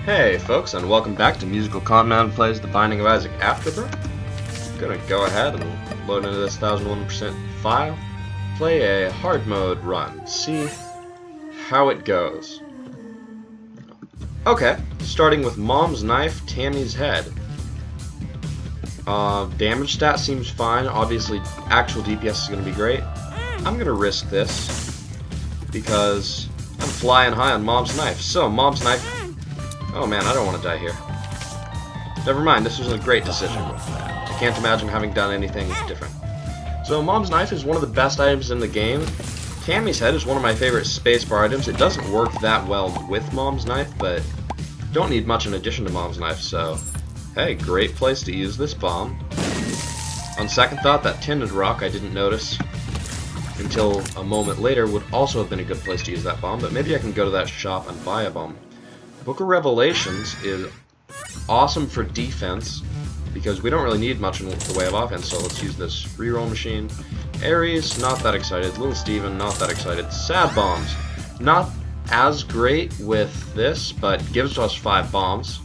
Hey folks, and welcome back to MusicalConman Plays The Binding of Isaac Afterbirth. I'm gonna go ahead and load into this 1001% file, play a hard mode run, see how it goes. Okay, starting with Mom's Knife, Tammy's Head. Damage stat seems fine. Obviously, actual DPS is gonna be great. I'm gonna risk this because I'm flying high on Mom's Knife. So, Mom's Knife. Oh man, I don't want to die here. Never mind, this was a great decision. I can't imagine having done anything different. So Mom's Knife is one of the best items in the game. Tammy's Head is one of my favorite spacebar items. It doesn't work that well with Mom's Knife, but don't need much in addition to Mom's Knife, so hey, great place to use this bomb. On second thought, that tinted rock I didn't notice until a moment later would also have been a good place to use that bomb, but maybe I can go to that shop and buy a bomb. Book of Revelations is awesome for defense because we don't really need much in the way of offense, so let's use this reroll machine. Ares, not that excited. Little Steven, not that excited. Sad Bombs, not as great with this, but gives us 5 bombs.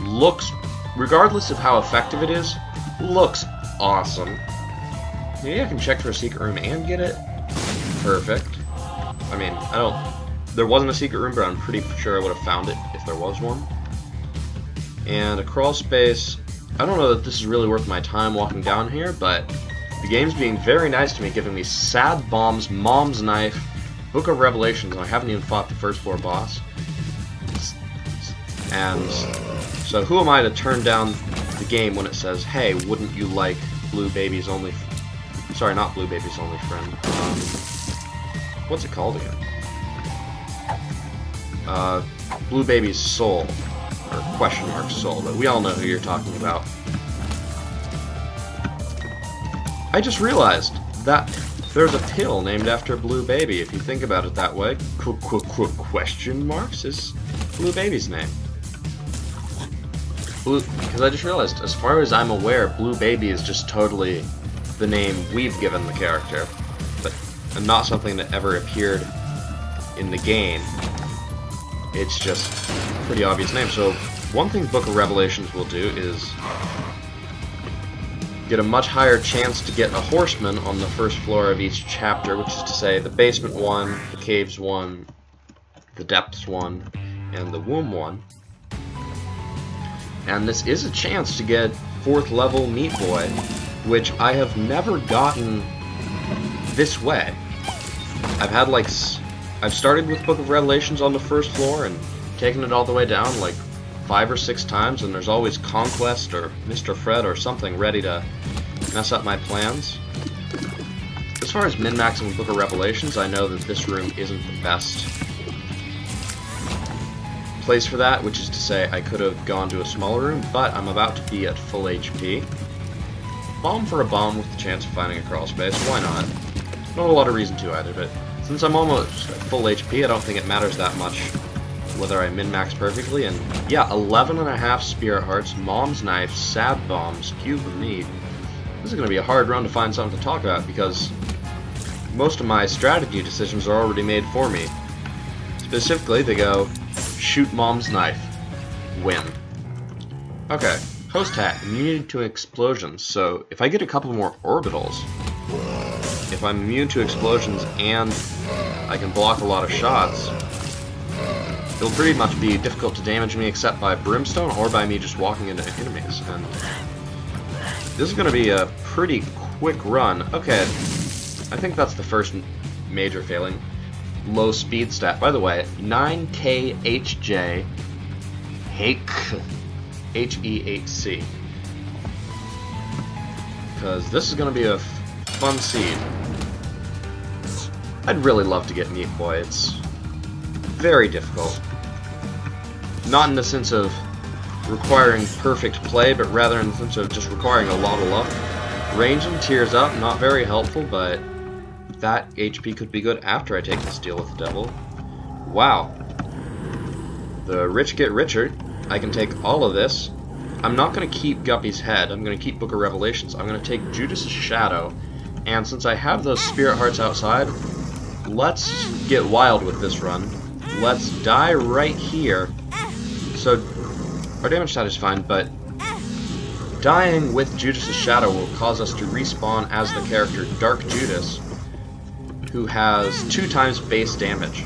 Looks, regardless of how effective it is, looks awesome. Maybe I can check for a secret room and get it. Perfect. I mean, there wasn't a secret room, but I'm pretty sure I would have found it if there was one. And a crawl space. I don't know that this is really worth my time walking down here, but the game's being very nice to me, giving me Sad Bombs, Mom's Knife, Book of Revelations, and I haven't even fought the first floor boss. And so who am I to turn down the game when it says, hey, wouldn't you like Blue Baby's only... Sorry, not Blue Baby's only friend. What's it called again? Blue Baby's Soul, or question mark soul, but we all know who you're talking about. I just realized that there's a pill named after Blue Baby. If you think about it that way, question marks is Blue Baby's name. Because I just realized, as far as I'm aware, Blue Baby is just totally the name we've given the character, but not something that ever appeared in the game. It's just a pretty obvious name. So one thing Book of Revelations will do is get a much higher chance to get a horseman on the first floor of each chapter, which is to say the basement one, the caves one, the depths one, and the womb one. And this is a chance to get 4th level Meat Boy, which I have never gotten this way. I've started with Book of Revelations on the first floor and taken it all the way down like 5 or 6 times, and there's always Conquest or Mr. Fred or something ready to mess up my plans. As far as min-maxing Book of Revelations, I know that this room isn't the best place for that, which is to say I could have gone to a smaller room, but I'm about to be at full HP. Bomb for a bomb with the chance of finding a crawl space, why not? Not a lot of reason to either, but since I'm almost at full HP, I don't think it matters that much whether I min-max perfectly, and yeah, 11.5 Spirit Hearts, Mom's Knife, Sad Bombs, Cube of Meat. This is going to be a hard run to find something to talk about, because most of my strategy decisions are already made for me. Specifically, they go, shoot Mom's Knife, win. Okay, Host Hat, immunity to explosions, so if I get a couple more orbitals, if I'm immune to explosions and I can block a lot of shots, it'll pretty much be difficult to damage me except by brimstone or by me just walking into enemies. And this is going to be a pretty quick run. Okay, I think that's the first major failing. Low speed stat. By the way, 9KHJ HE8C. Because this is going to be a fun seed. I'd really love to get Meat Boy. It's very difficult. Not in the sense of requiring perfect play, but rather in the sense of just requiring a lot of luck. Range and tears up, not very helpful, but that HP could be good after I take this deal with the devil. Wow. The rich get richer. I can take all of this. I'm not going to keep Guppy's Head. I'm going to keep Book of Revelations. I'm going to take Judas' Shadow. And since I have those Spirit Hearts outside, let's get wild with this run. Let's die right here So, our damage stat is fine, but dying with Judas's shadow will cause us to respawn as the character Dark Judas, who has 2 times base damage.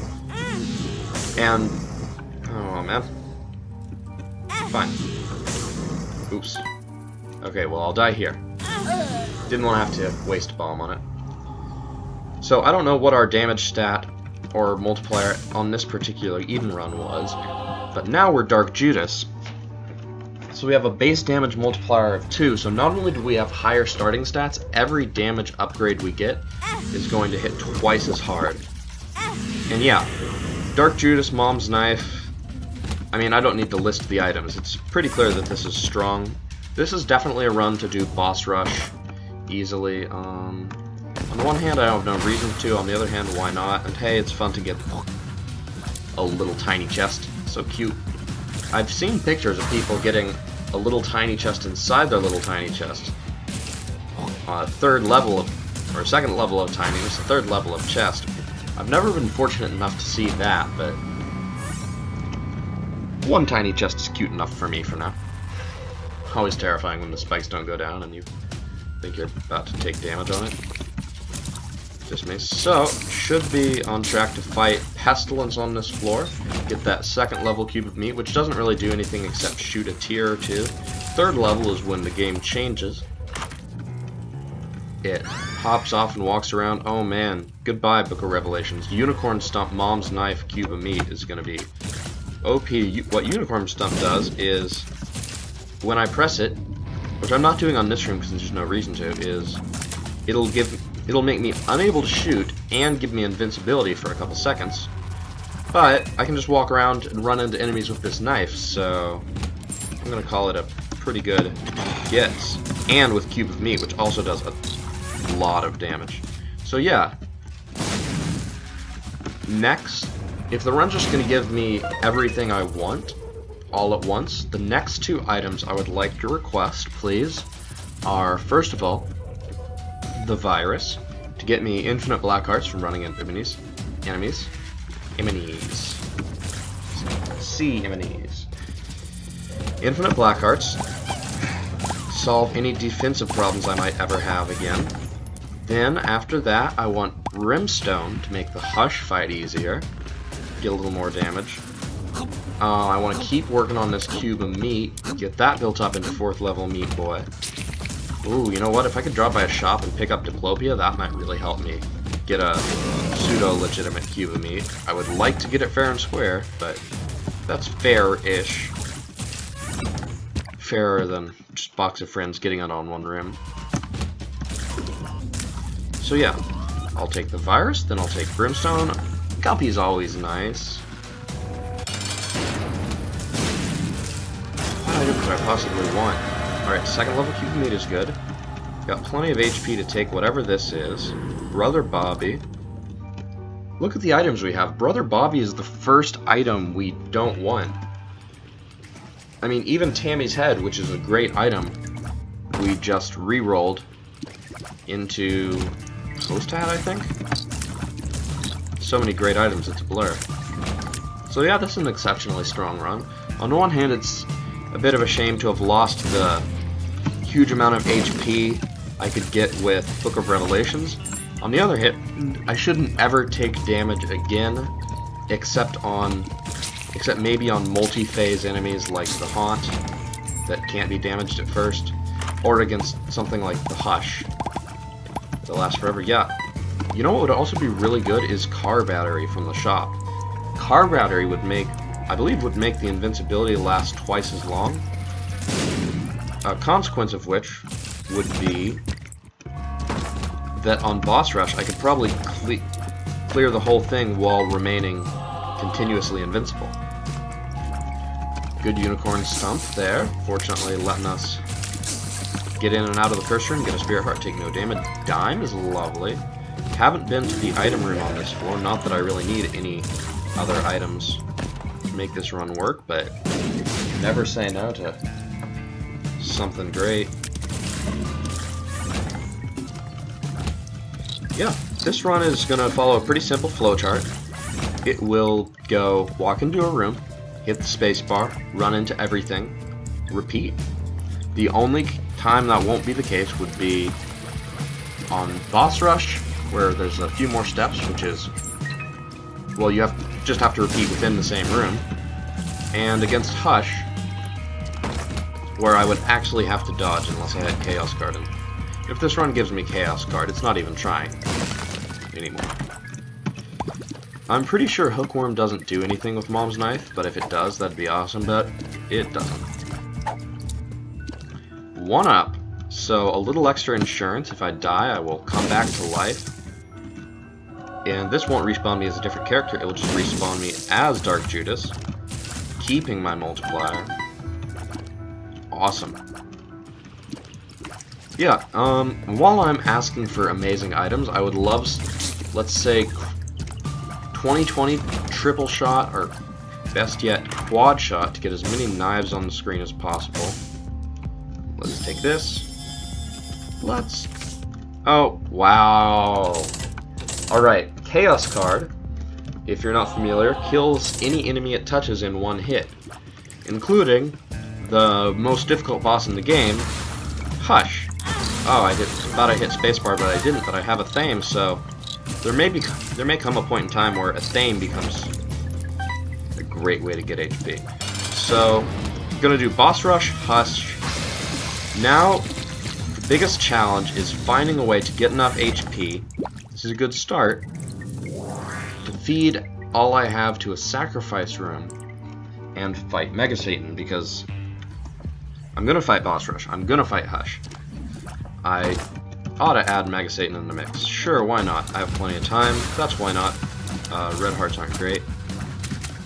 And, oh man. Fine. Oops. Okay, well I'll die here. Didn't want to have to waste a bomb on it. So I don't know what our damage stat or multiplier on this particular Eden run was, but now we're Dark Judas. So we have a base damage multiplier of 2, so not only do we have higher starting stats, every damage upgrade we get is going to hit twice as hard. And yeah, Dark Judas, Mom's Knife, I mean, I don't need to list the items. It's pretty clear that this is strong. This is definitely a run to do boss rush easily. On the one hand, I have no reason to. On the other hand, why not? And hey, it's fun to get a little tiny chest. So cute. I've seen pictures of people getting a little tiny chest inside their little tiny chest. Third level of, or second level of tininess, a third level of chest. I've never been fortunate enough to see that, but one tiny chest is cute enough for me for now. Always terrifying when the spikes don't go down and you think you're about to take damage on it. Just me. So, should be on track to fight Pestilence on this floor. Get that second level cube of meat, which doesn't really do anything except shoot a tier or 2. Third level is when the game changes. It hops off and walks around. Oh man, goodbye Book of Revelations. Unicorn Stump Mom's Knife Cube of Meat is going to be OP. What Unicorn Stump does is, when I press it, which I'm not doing on this room because there's no reason to, is it'll make me unable to shoot and give me invincibility for a couple seconds. But I can just walk around and run into enemies with this knife, so I'm going to call it a pretty good guess. And with Cube of Meat, which also does a lot of damage. So yeah. Next, if the run's just going to give me everything I want all at once, the next 2 items I would like to request, please, are, first of all, the virus, to get me infinite black hearts from running into enemies. Infinite black hearts. Solve any defensive problems I might ever have again. Then, after that, I want Brimstone to make the Hush fight easier. Get a little more damage. I want to keep working on this Cube of Meat. Get that built up into 4th level Meat Boy. Ooh, you know what? If I could drop by a shop and pick up Diplopia, that might really help me get a pseudo-legitimate Cube of Meat. I would like to get it fair and square, but that's fair-ish. Fairer than just Box of Friends getting it on one rim. So yeah, I'll take the virus, then I'll take Brimstone. Guppy's always nice. What items do I possibly want? Alright, second level Cube of Meat is good. Got plenty of HP to take whatever this is. Brother Bobby. Look at the items we have. Brother Bobby is the first item we don't want. I mean, even Tammy's Head, which is a great item, we just re-rolled into Post Hat, I think? So many great items, it's a blur. So yeah, this is an exceptionally strong run. On the one hand, it's a bit of a shame to have lost the huge amount of HP I could get with Book of Revelations. On the other hand, I shouldn't ever take damage again, except maybe on multi-phase enemies like the Haunt, that can't be damaged at first, or against something like the Hush that lasts forever. Yeah, you know what would also be really good is Car Battery from the shop. Car Battery would make, I believe, would make the invincibility last twice as long. A consequence of which would be that on boss rush I could probably clear the whole thing while remaining continuously invincible. Good Unicorn Stump there, fortunately letting us get in and out of the first room, get a Spirit Heart, take no damage. Dime is lovely. Haven't been to the item room on this floor, not that I really need any other items to make this run work, but never say no to something great. Yeah, this run is going to follow a pretty simple flowchart. It will go walk into a room, hit the spacebar, run into everything, repeat. The only time that won't be the case would be on Boss Rush, where there's a few more steps, which is, well, you just have to repeat within the same room, and against Hush, where I would actually have to dodge unless I had Chaos Guard. And if this run gives me Chaos Guard, it's not even trying anymore. I'm pretty sure Hookworm doesn't do anything with Mom's Knife, but if it does, that'd be awesome, but it doesn't. 1-up, so a little extra insurance. If I die, I will come back to life. And this won't respawn me as a different character, it will just respawn me as Dark Judas, keeping my multiplier. Awesome. Yeah, while I'm asking for amazing items, I would love, let's say, 20/20 triple shot, or best yet, quad shot, to get as many knives on the screen as possible. Let's take this. Oh, wow. Alright, Chaos Card, if you're not familiar, kills any enemy it touches in one hit, including the most difficult boss in the game, Hush. Oh, I thought I hit spacebar, but I didn't, but I have a Thame, so there may come a point in time where a Thame becomes a great way to get HP. So, I'm gonna do Boss Rush, Hush. Now, the biggest challenge is finding a way to get enough HP. This is a good start to feed all I have to a sacrifice room and fight Mega Satan, because I'm gonna fight Boss Rush, I'm gonna fight Hush. I ought to add Mega Satan in the mix. Sure, why not? I have plenty of time. That's why not. Red hearts aren't great.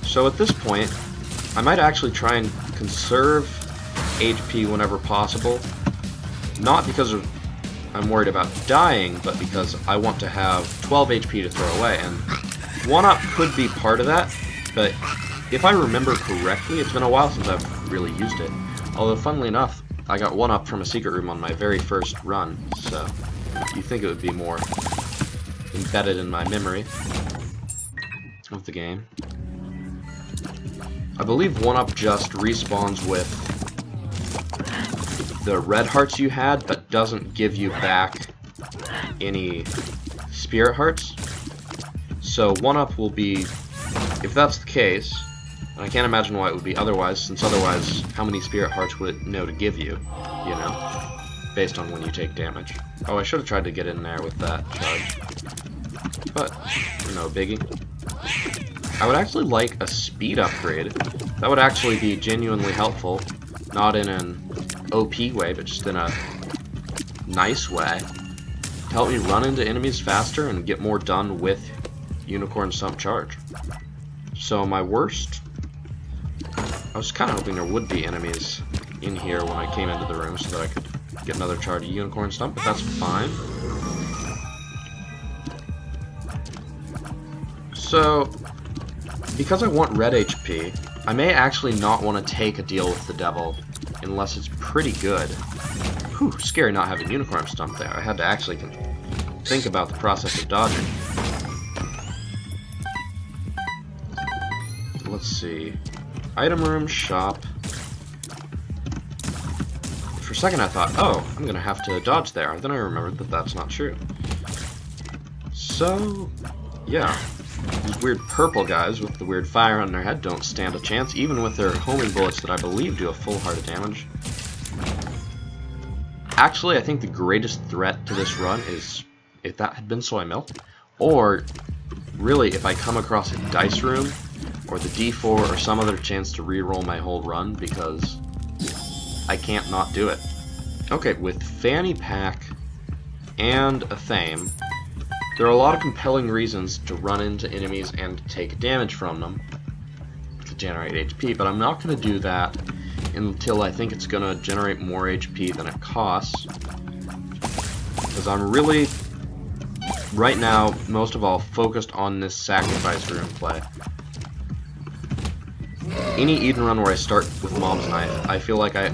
So at this point, I might actually try and conserve HP whenever possible. Not because I'm worried about dying, but because I want to have 12 HP to throw away. And 1-up could be part of that, but if I remember correctly, it's been a while since I've really used it. Although, funnily enough, I got 1-up from a secret room on my very first run, so you'd think it would be more embedded in my memory of the game. I believe 1-up just respawns with the red hearts you had, but doesn't give you back any spirit hearts. So 1-up will be, if that's the case, and I can't imagine why it would be otherwise, since otherwise, how many spirit hearts would it know to give you, you know, based on when you take damage. Oh, I should have tried to get in there with that charge, but no biggie. I would actually like a speed upgrade. That would actually be genuinely helpful, not in an OP way, but just in a nice way, to help me run into enemies faster and get more done with Unicorn Stump Charge. So my worst, I was kind of hoping there would be enemies in here when I came into the room so that I could get another charge of Unicorn Stump, but that's fine. So, because I want red HP, I may actually not want to take a deal with the devil unless it's pretty good. Whew, scary not having Unicorn Stump there. I had to actually think about the process of dodging. Let's see. Item room, shop. For a second I thought, oh, I'm gonna have to dodge there. Then I remembered that that's not true. So, yeah. These weird purple guys with the weird fire on their head don't stand a chance, even with their homing bullets that I believe do a full heart of damage. Actually, I think the greatest threat to this run is if that had been soy milk, or really if I come across a dice room, or the D4, or some other chance to reroll my whole run, because I can't not do it. Okay, with Fanny Pack and a Thame, there are a lot of compelling reasons to run into enemies and take damage from them to generate HP, but I'm not going to do that until I think it's going to generate more HP than it costs, because I'm really, right now, most of all, focused on this sacrifice room play. Any Eden run where I start with Mom's Knife, I feel like I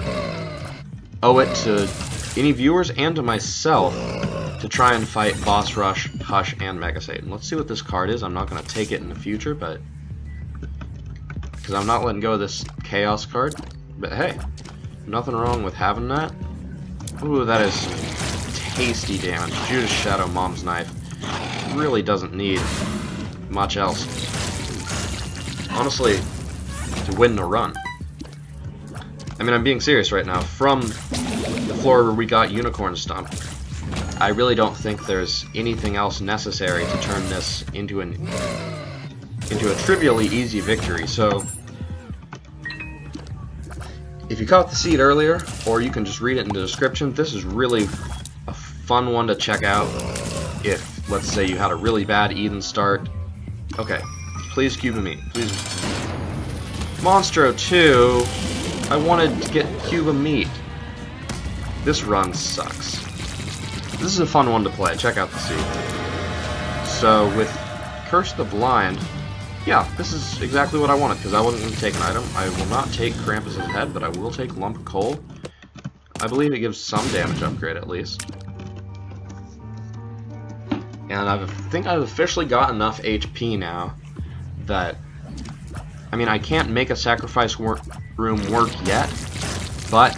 owe it to any viewers and to myself to try and fight Boss Rush, Hush, and Mega Satan. Let's see what this card is. I'm not going to take it in the future, but I because I'm not letting go of this Chaos card. But hey, nothing wrong with having that. Ooh, that is some tasty damage. Judas Shadow, Mom's Knife. Really doesn't need much else. Honestly, to win the run. I mean, I'm being serious right now. From the floor where we got Unicorn Stomp, I really don't think there's anything else necessary to turn this into a trivially easy victory. So, if you caught the seed earlier, or you can just read it in the description, this is really a fun one to check out if, let's say, you had a really bad Eden start. Okay, please cube of meat. Please. Monstro 2, I wanted to get cube of meat. This run sucks. This is a fun one to play. Check out the seed. So, with Curse the Blind, yeah, this is exactly what I wanted, because I wasn't going to take an item. I will not take Krampus's head, but I will take Lump of Coal. I believe it gives some damage upgrade, at least. And I think I've officially got enough HP now that... I mean, I can't make a sacrifice room work yet, but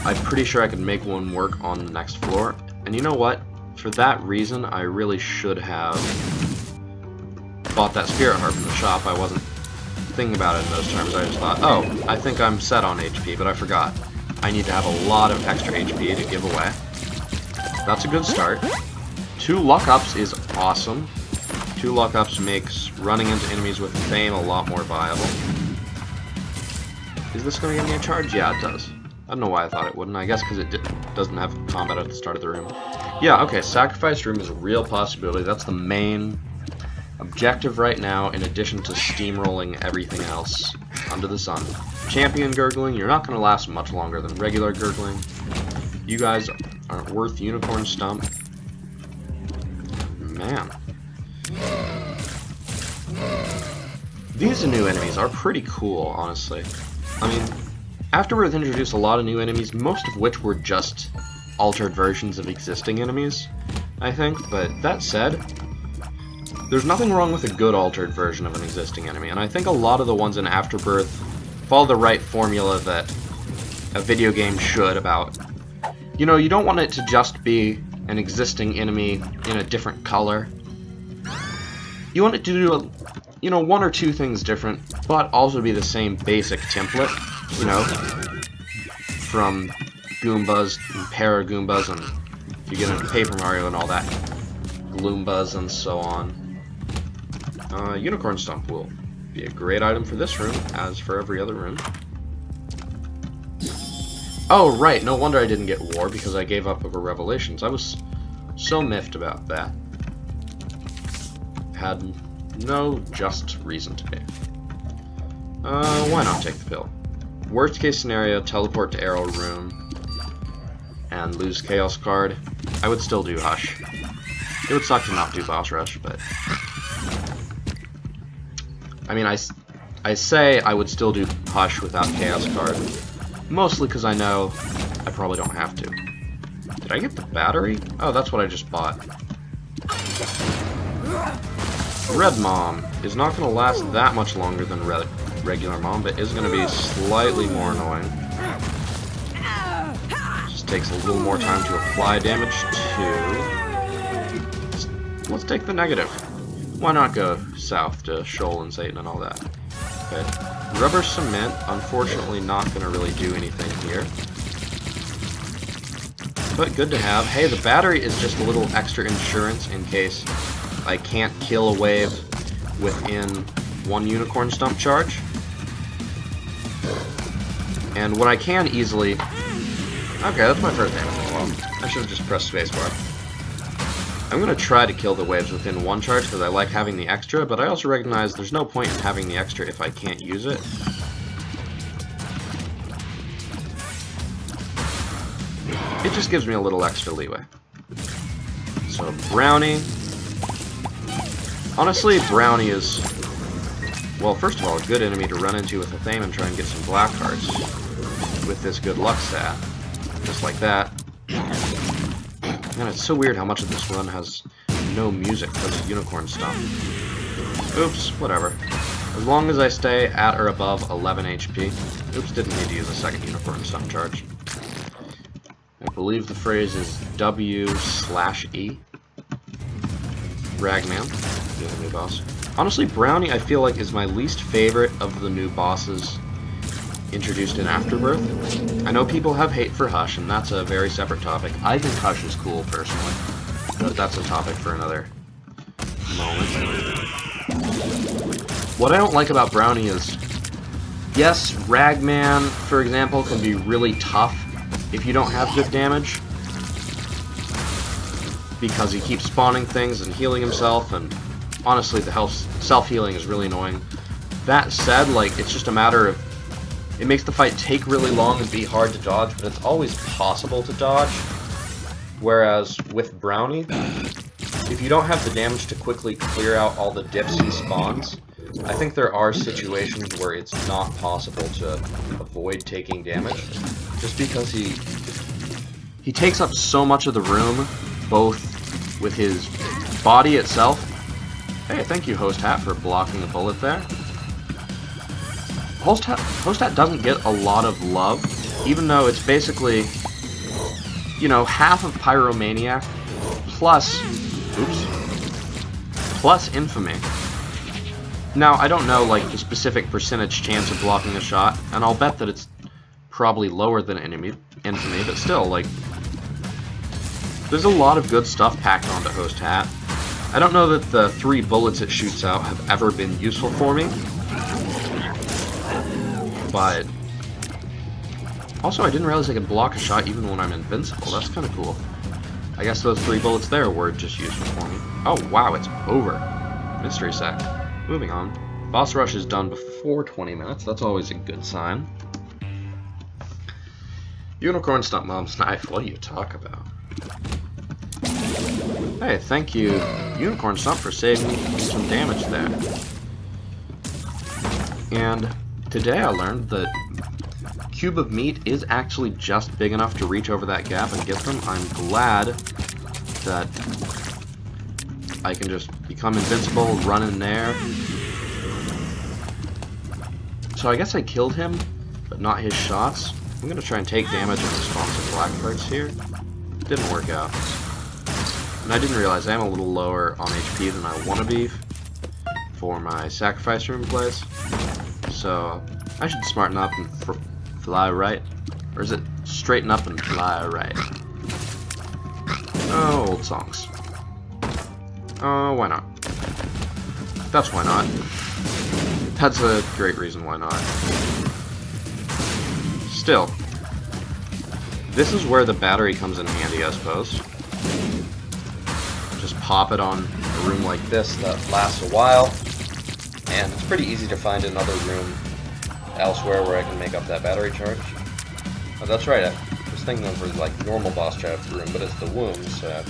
I'm pretty sure I can make one work on the next floor. And you know what? For that reason, I really should have bought that Spirit Harp in the shop. I wasn't thinking about it in those terms. I just thought, oh, I think I'm set on HP, but I forgot. I need to have a lot of extra HP to give away. That's a good start. 2 luck-ups is awesome. 2 luck-ups makes running into enemies with Fame a lot more viable. Is this going to give me a charge? Yeah, it does. I don't know why I thought it wouldn't. I guess because it doesn't have combat at the start of the room. Yeah, okay, Sacrifice Room is a real possibility. That's the main objective right now, in addition to steamrolling everything else under the sun. Champion Gurgling, you're not going to last much longer than regular Gurgling. You guys aren't worth Unicorn Stomp. Man. These new enemies are pretty cool, honestly. I mean, Afterbirth introduced a lot of new enemies, most of which were just altered versions of existing enemies, I think. But that said, there's nothing wrong with a good altered version of an existing enemy, and I think a lot of the ones in Afterbirth follow the right formula that a video game should about, you know, you don't want it to just be an existing enemy in a different color. You want it to do, you know, 1 or 2 things different, but also be the same basic template, you know, from Goombas and Para-Goombas, and if you get into Paper Mario and all that, Gloombas and so on. Unicorn Stomp will be a great item for this room, as for every other room. Oh, right, no wonder I didn't get War, because I gave up over Revelations. I was so miffed about that. Had no just reason to be. Why not take the pill? Worst case scenario, teleport to Arrow Room and lose Chaos card. I would still do Hush. It would suck to not do Boss Rush, but... I mean, I say I would still do Hush without Chaos card, mostly because I know I probably don't have to. Did I get the battery? Oh, that's what I just bought. Red Mom is not going to last that much longer than regular Mom, but is going to be slightly more annoying. Just takes a little more time to apply damage to... Let's take the negative. Why not go south to Shoal and Satan and all that? Okay. Rubber Cement, unfortunately not going to really do anything here. But good to have. Hey, the battery is just a little extra insurance in case I can't kill a wave within 1 Unicorn Stomp charge. And when I can easily... Okay, that's my first damage as well. I should have just pressed spacebar. I'm going to try to kill the waves within 1 charge because I like having the extra, but I also recognize there's no point in having the extra if I can't use it. It just gives me a little extra leeway. So, Brownie. Honestly, Brownie is, well, first of all, a good enemy to run into with a Thame and try and get some black cards with this good luck stat. Just like that. Man, it's so weird how much of this run has no music because of Unicorn Stomp. Oops, whatever. As long as I stay at or above 11 HP. Oops, didn't need to use a second unicorn stun charge. I believe the phrase is W/E. Ragman, the new boss. Honestly, Brownie I feel like is my least favorite of the new bosses introduced in Afterbirth. I know people have hate for Hush, and that's a very separate topic. I think Hush is cool, personally, but that's a topic for another moment. What I don't like about Brownie is, yes, Ragman, for example, can be really tough if you don't have good damage, because he keeps spawning things and healing himself, and honestly, the self-healing is really annoying. That said, like, it's just a matter of, it makes the fight take really long and be hard to dodge, but it's always possible to dodge. Whereas with Brownie, if you don't have the damage to quickly clear out all the dips he spawns, I think there are situations where it's not possible to avoid taking damage, just because he takes up so much of the room, both with his body itself. Hey, thank you, Host Hat, for blocking the bullet there. Host Hat doesn't get a lot of love, even though it's basically, you know, half of Pyromaniac plus, plus Infamy. Now, I don't know, like, the specific percentage chance of blocking a shot, and I'll bet that it's probably lower than Infamy, but still, like, there's a lot of good stuff packed onto Host Hat. I don't know that the 3 bullets it shoots out have ever been useful for me, but also I didn't realize I could block a shot even when I'm invincible. That's kind of cool. I guess those 3 bullets there were just useful for me. Oh wow, it's over. Mystery Sec. Moving on. Boss rush is done before 20 minutes. That's always a good sign. Unicorn Stump Mom's Knife. What do you talk about? Hey, thank you, Unicorn Stump, for saving me some damage there. And today I learned that Cube of Meat is actually just big enough to reach over that gap and get them. I'm glad that I can just become invincible, run in there. So I guess I killed him, but not his shots. I'm gonna try and take damage in response to black parts here. Didn't work out. And I didn't realize I'm a little lower on HP than I want to be for my sacrifice room plays. So I should smarten up and fly right. Or is it straighten up and fly right? Oh, old songs. Oh, why not? That's why not. That's a great reason why not. Still, this is where the battery comes in handy, I suppose. Just pop it on a room like this that lasts a while, and it's pretty easy to find another room elsewhere where I can make up that battery charge. Oh, that's right, I was thinking of it like normal boss challenge room, but it's the wounds. It's a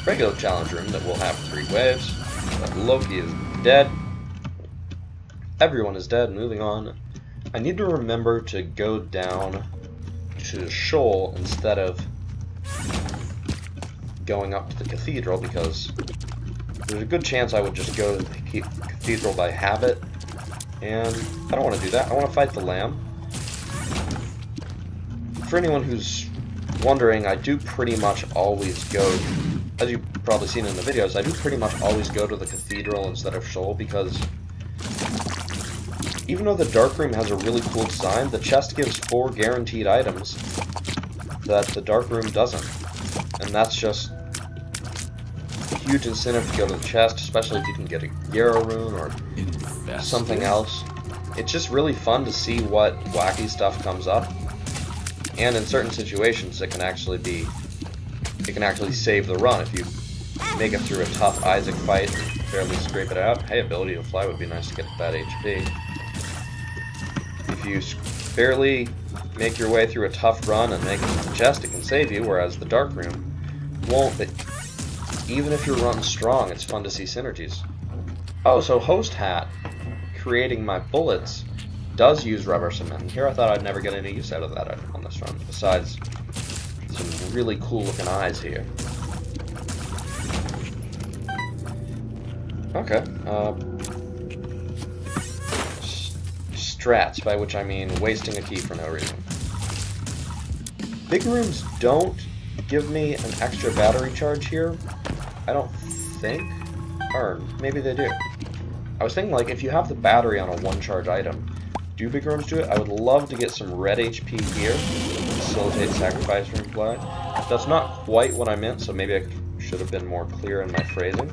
regular challenge room that will have 3 waves. But Loki is dead. Everyone is dead. Moving on. I need to remember to go down to Shoal instead of going up to the cathedral, because there's a good chance I would just go to the cathedral by habit, and I don't want to do that. I want to fight the lamb. For anyone who's wondering, I do pretty much always go, as you've probably seen in the videos, I do pretty much always go to the cathedral instead of Shoal, because even though the Dark Room has a really cool design, the chest gives 4 guaranteed items that the Dark Room doesn't. And that's just a huge incentive to go to the chest, especially if you can get a Yarrow rune or something else. It's just really fun to see what wacky stuff comes up. And in certain situations, it can actually save the run. If you make it through a tough Isaac fight and barely scrape it out, hey, ability to fly would be nice to get that HP. If you barely make your way through a tough run and make it to the chest, it can save you, whereas the Dark Room won't. But even if you're running strong, it's fun to see synergies. Oh, so Host Hat, creating my bullets, does use rubber cement. Here I thought I'd never get any use out of that on this run, besides some really cool looking eyes here. Okay, strats, by which I mean wasting a key for no reason. Big rooms don't give me an extra battery charge here. I don't think. Or maybe they do. I was thinking, like, if you have the battery on a one-charge item, do big rooms do it? I would love to get some red HP here to facilitate sacrifice room play. That's not quite what I meant, so maybe I should have been more clear in my phrasing.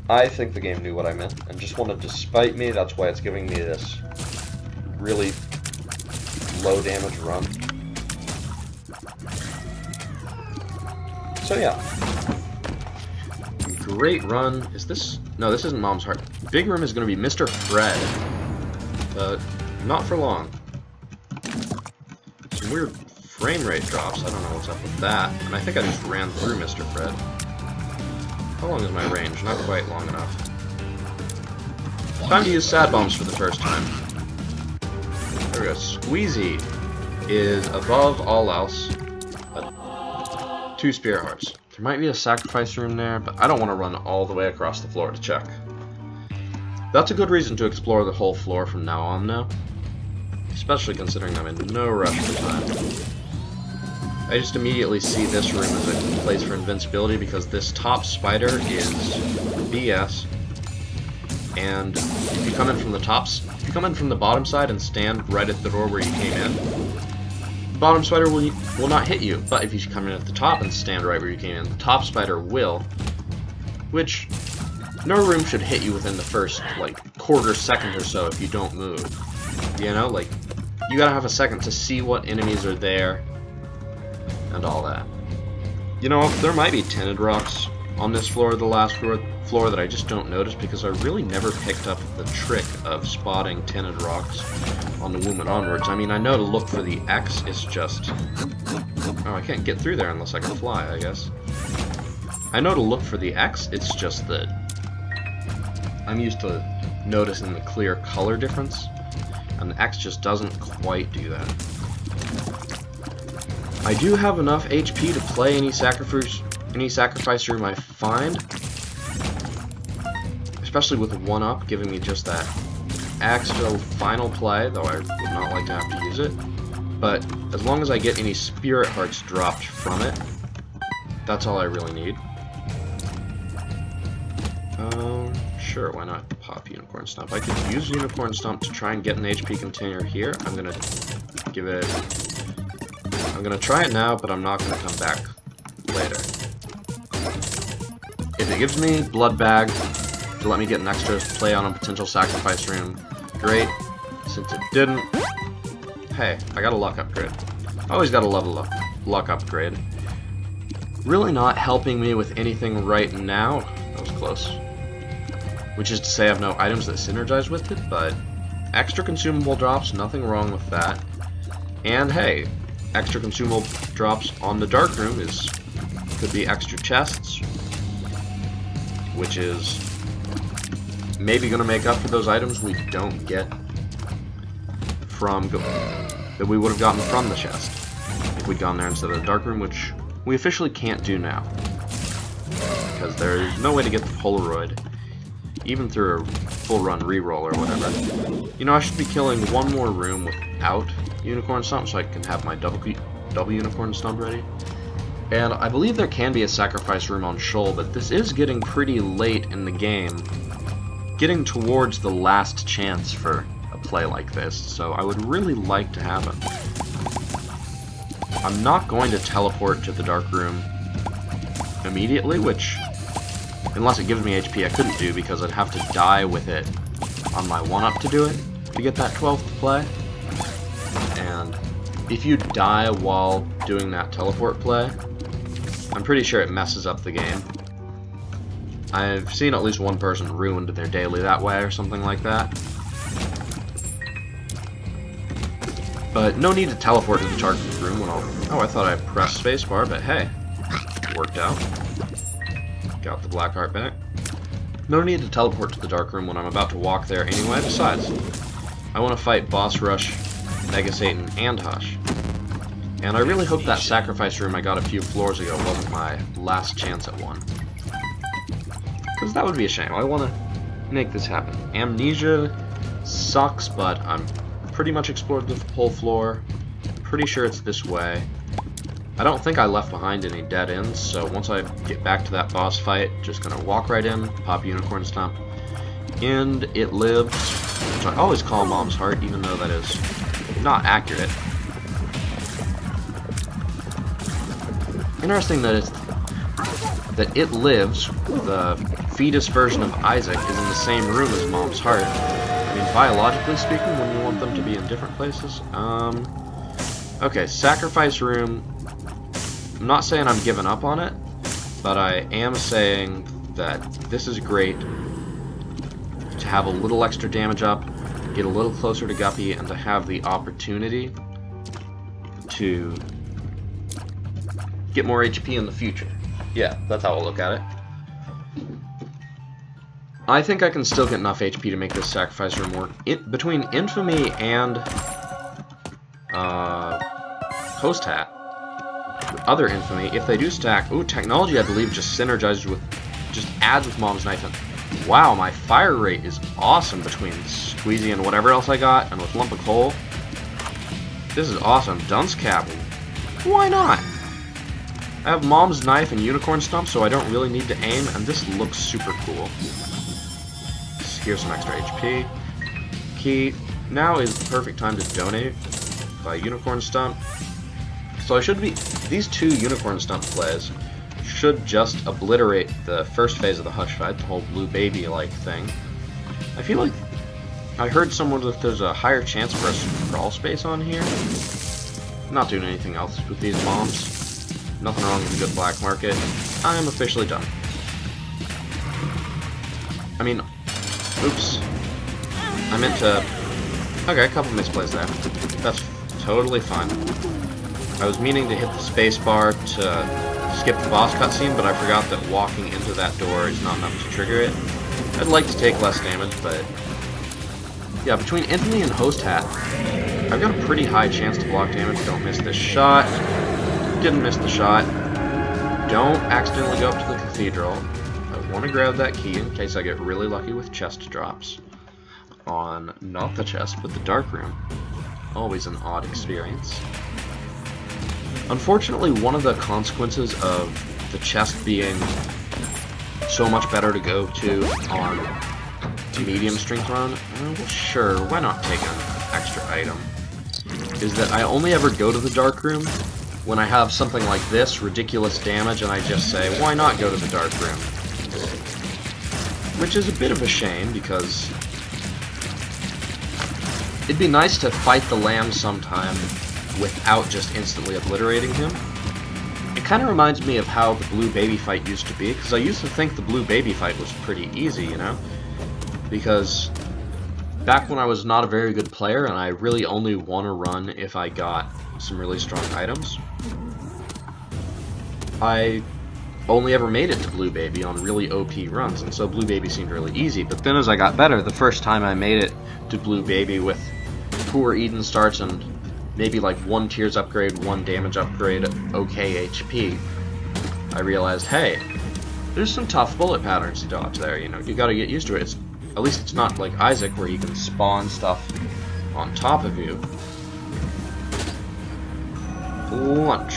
I think the game knew what I meant and just wanted to spite me. That's why it's giving me this really low damage run. So yeah. Great run. Is this... No, this isn't Mom's Heart. Big room is going to be Mr. Fred. But not for long. Some weird frame rate drops. I don't know what's up with that. And I think I just ran through Mr. Fred. How long is my range? Not quite long enough. Time to use sad bombs for the first time. There we go. Squeezy is above all else. 2 spirit hearts. There might be a sacrifice room there, but I don't want to run all the way across the floor to check. That's a good reason to explore the whole floor from now on now. Especially considering I'm in no rush for time. I just immediately see this room as a place for invincibility because this top spider is BS. And if you come in from the if you come in from the bottom side and stand right at the door where you came in, the bottom spider will not hit you. But if you come in at the top and stand right where you came in, the top spider will. Which, no room should hit you within the first, like, quarter second or so if you don't move. You know, like, you gotta have a second to see what enemies are there and all that. You know, there might be tinted rocks on this floor or the last floor that I just don't notice because I really never picked up the trick of spotting tinted rocks on the Womb and onwards. I mean, I know to look for the X, it's just... Oh, I can't get through there unless I can fly, I guess. I know to look for the X, it's just that I'm used to noticing the clear color difference, and the X just doesn't quite do that. I do have enough HP to play any sacrifice room I find, especially with 1-up giving me just that extra final play, though I would not like to have to use it. But as long as I get any spirit hearts dropped from it, that's all I really need. Sure, why not pop Unicorn Stomp? I could use Unicorn Stomp to try and get an HP container here. I'm gonna try it now, but I'm not gonna come back later. If it gives me Blood Bag to let me get an extra play on a potential sacrifice room, great. Since it didn't, hey, I got a luck upgrade. I always got a level up luck upgrade. Really not helping me with anything right now. That was close. Which is to say I have no items that synergize with it, but extra consumable drops, nothing wrong with that. And hey, extra consumable drops on the dark room could be extra chests, which is maybe going to make up for those items we don't get from that we would have gotten from the chest if we'd gone there instead of the dark room, which we officially can't do now because there's no way to get the Polaroid even through a full run reroll or whatever. You know, I should be killing one more room without Unicorn Stomp so I can have my double Unicorn Stomp ready. And I believe there can be a sacrifice room on Shoal, but this is getting pretty late in the game, getting towards the last chance for a play like this, so I would really like to have it. I'm not going to teleport to the dark room immediately, which, unless it gives me HP, I couldn't do because I'd have to die with it on my 1-up to do it, to get that 12th play. And if you die while doing that teleport play, I'm pretty sure it messes up the game. I've seen at least one person ruined their daily that way or something like that. But no need to teleport to the dark room when oh, I thought I pressed spacebar, but hey, worked out. Got the black heart back. No need to teleport to the dark room when I'm about to walk there anyway. Besides, I want to fight Boss Rush, Mega Satan, and Hush. And I really hope that sacrifice room I got a few floors ago wasn't my last chance at one. Because that would be a shame. I want to make this happen. Amnesia Sucks, but I'm pretty much explored the whole floor. Pretty sure it's this way. I don't think I left behind any dead ends, so once I get back to that boss fight, just gonna walk right in, pop Unicorn Stomp, and it lives, which I always call Mom's Heart, even though that is not accurate. Interesting that it lives, the fetus version of Isaac, is in the same room as Mom's Heart. I mean, biologically speaking, when you want them to be in different places. Okay, Sacrifice Room. I'm not saying I'm giving up on it, but I am saying that this is great to have a little extra damage up, get a little closer to Guppy, and to have the opportunity to get more HP in the future. Yeah, that's how I'll look at it. I think I can still get enough HP to make this Sacrifice Room work. Between Infamy and Host Hat, other Infamy, if they do stack, ooh, Technology I believe just synergizes with, just adds with Mom's Knife. And wow, my fire rate is awesome between Squeezy and whatever else I got, and with Lump of Coal. This is awesome. Dunce Cap, why not? I have Mom's Knife and Unicorn Stomp, so I don't really need to aim, and this looks super cool. Here's some extra HP. Key, now is the perfect time to donate by Unicorn Stomp. So I should be, these two Unicorn Stomp plays should just obliterate the first phase of the Hush fight, the whole blue baby-like thing. I feel like I heard somewhere that there's a higher chance for a crawl space on here. I'm not doing anything else with these bombs. Nothing wrong with a good black market. I am officially done. I mean, oops. I meant to... Okay, a couple misplays there. That's totally fine. I was meaning to hit the space bar to skip the boss cutscene, but I forgot that walking into that door is not enough to trigger it. I'd like to take less damage, but... yeah, between Infamy and Host Hat, I've got a pretty high chance to block damage. Don't miss this shot. Didn't miss the shot. Don't accidentally go up to the Cathedral. I want to grab that key in case I get really lucky with chest drops. On, not the chest, but the dark room. Always an odd experience. Unfortunately, one of the consequences of the chest being so much better to go to on medium strength run, well, sure, why not take an extra item, is that I only ever go to the dark room when I have something like this, ridiculous damage, and I just say, why not go to the dark room? Which is a bit of a shame, because it'd be nice to fight the lamb sometime without just instantly obliterating him. It kind of reminds me of how the blue baby fight used to be, because I used to think the blue baby fight was pretty easy, you know? Because back when I was not a very good player, and I really only won a run if I got some really strong items, I only ever made it to Blue Baby on really OP runs, and so Blue Baby seemed really easy. But then as I got better, the first time I made it to Blue Baby with poor Eden starts and maybe like 1 Tears upgrade, 1 damage upgrade, okay HP, I realized, hey, there's some tough bullet patterns to dodge there, you know, you gotta get used to it. At least it's not like Isaac where you can spawn stuff on top of you. Lunch.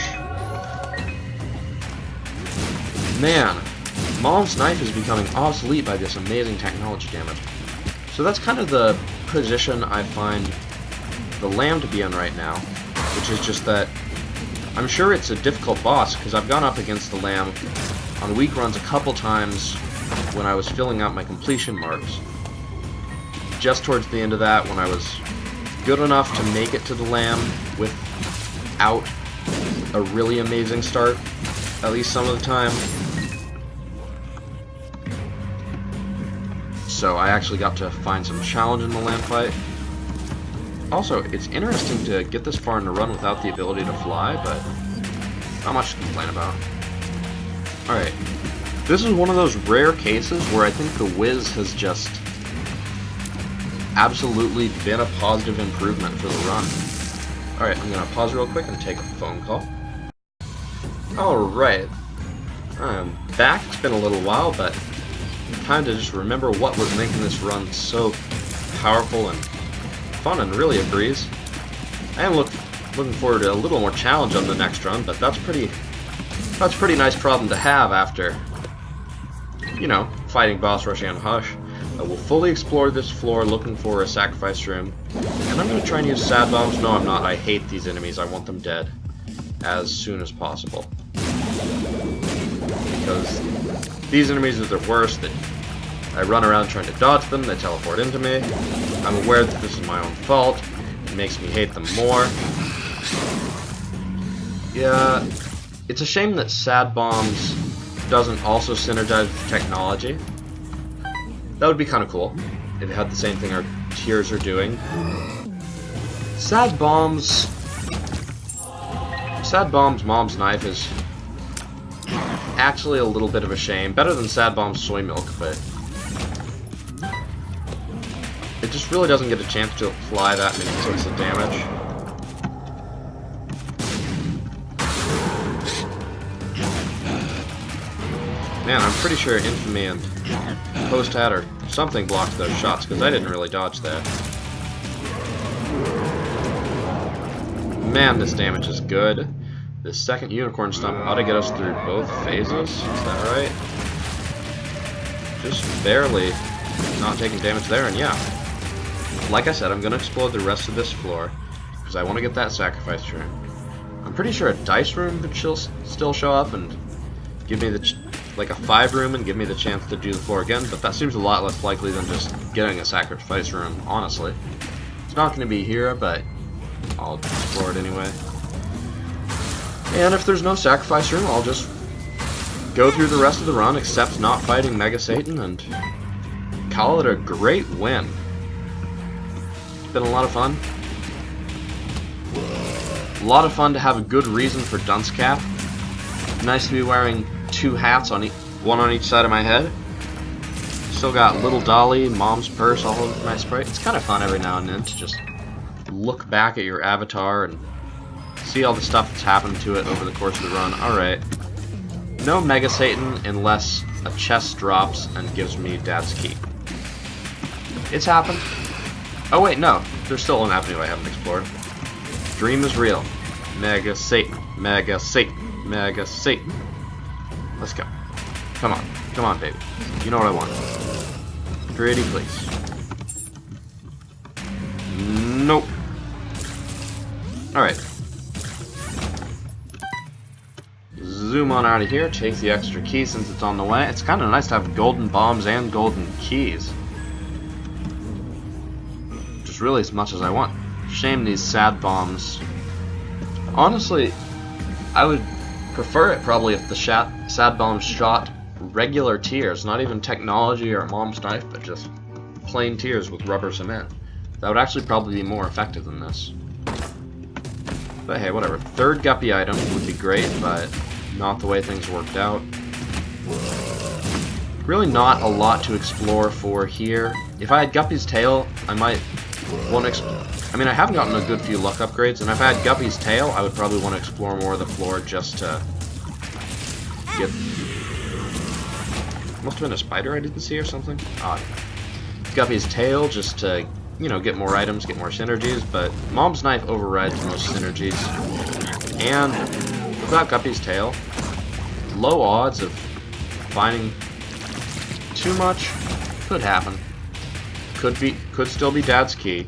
Man, Mom's Knife is becoming obsolete by this amazing technology damage. So that's kind of the position I find the lamb to be in right now, which is just that I'm sure it's a difficult boss, because I've gone up against the lamb on weak runs a couple times when I was filling out my completion marks. Just towards the end of that, when I was good enough to make it to the lamb without a really amazing start, at least some of the time. So I actually got to find some challenge in the lamb fight. Also, it's interesting to get this far in the run without the ability to fly, but not much to complain about. Alright, this is one of those rare cases where I think the Wiz has just absolutely been a positive improvement for the run. Alright, I'm going to pause real quick and take a phone call. Alright, I'm back. It's been a little while, but time to just remember what was making this run so powerful and fun and really a breeze. I am looking forward to a little more challenge on the next run, but that's a pretty nice problem to have after, you know, fighting boss rushing on Hush. I will fully explore this floor looking for a sacrifice room, and I'm going to try and use sad bombs. No, I'm not. I hate these enemies. I want them dead as soon as possible. Because these enemies are the worst. I run around trying to dodge them, they teleport into me. I'm aware that this is my own fault. It makes me hate them more. Yeah, it's a shame that sad bombs doesn't also synergize with technology. That would be kind of cool if it had the same thing our tiers are doing. Sad bombs, Mom's Knife is actually a little bit of a shame. Better than Sad Bomb's Soy Milk, but it just really doesn't get a chance to apply that many ticks of damage. Man, I'm pretty sure Infamy and Post-Hat or something blocked those shots, because I didn't really dodge that. Man, this damage is good. This second Unicorn Stomp ought to get us through both phases. Is that right? Just barely not taking damage there, and yeah. Like I said, I'm going to explore the rest of this floor, because I want to get that sacrifice room. I'm pretty sure a dice room could still show up and give me like a 5 room and give me the chance to do the floor again, but that seems a lot less likely than just getting a sacrifice room, honestly. It's not going to be here, but I'll explore it anyway. And if there's no sacrifice room, I'll just go through the rest of the run, except not fighting Mega Satan, and call it a great win. It's been a lot of fun. A lot of fun to have a good reason for Dunce Cap. Nice to be wearing 2 hats, one on each side of my head. Still got Little Dolly, Mom's Purse all over my sprite. It's kind of fun every now and then to just look back at your avatar and see all the stuff that's happened to it over the course of the run. Alright. No Mega Satan unless a chest drops and gives me Dad's Key. It's happened. Oh wait, no. There's still an avenue I haven't explored. Dream is real. Mega Satan. Mega Satan. Mega Satan. Let's go. Come on. Come on, baby. You know what I want. Pretty please. Nope. Alright. Zoom on out of here. Take the extra key since it's on the way. It's kind of nice to have golden bombs and golden keys. Just really as much as I want. Shame these sad bombs. Honestly, I would prefer it probably if the sad bombs shot regular tears, not even technology or Mom's Knife, but just plain tears with rubber cement. That would actually probably be more effective than this. But hey, whatever. Third guppy item would be great, but not the way things worked out. Really not a lot to explore for here. If I had Guppy's Tail, I might want to explore. I mean, I haven't gotten a good few luck upgrades, and if I had Guppy's Tail, I would probably want to explore more of the floor just to get... Must have been a spider I didn't see or something? Odd. Guppy's Tail just to, you know, get more items, get more synergies, but Mom's Knife overrides most synergies. And without Guppy's Tail, low odds of finding too much could happen. Could still be Dad's Key.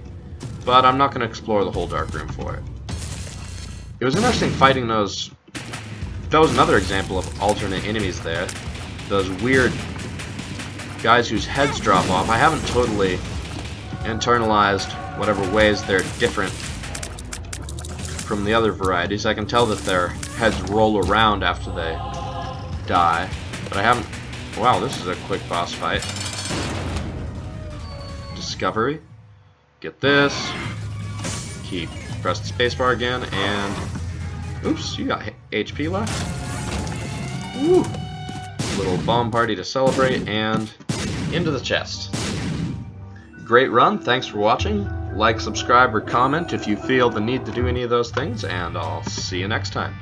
But I'm not going to explore the whole dark room for it. It was interesting fighting those... That was another example of alternate enemies there. Those weird guys whose heads drop off. I haven't totally internalized whatever ways they're different from the other varieties. I can tell that their heads roll around after they die. But I haven't... Wow, this is a quick boss fight. Discovery. Get this. Press the spacebar again, and oops, you got HP left. Woo! Little bomb party to celebrate, and into the chest. Great run. Thanks for watching. Like, subscribe, or comment if you feel the need to do any of those things, and I'll see you next time.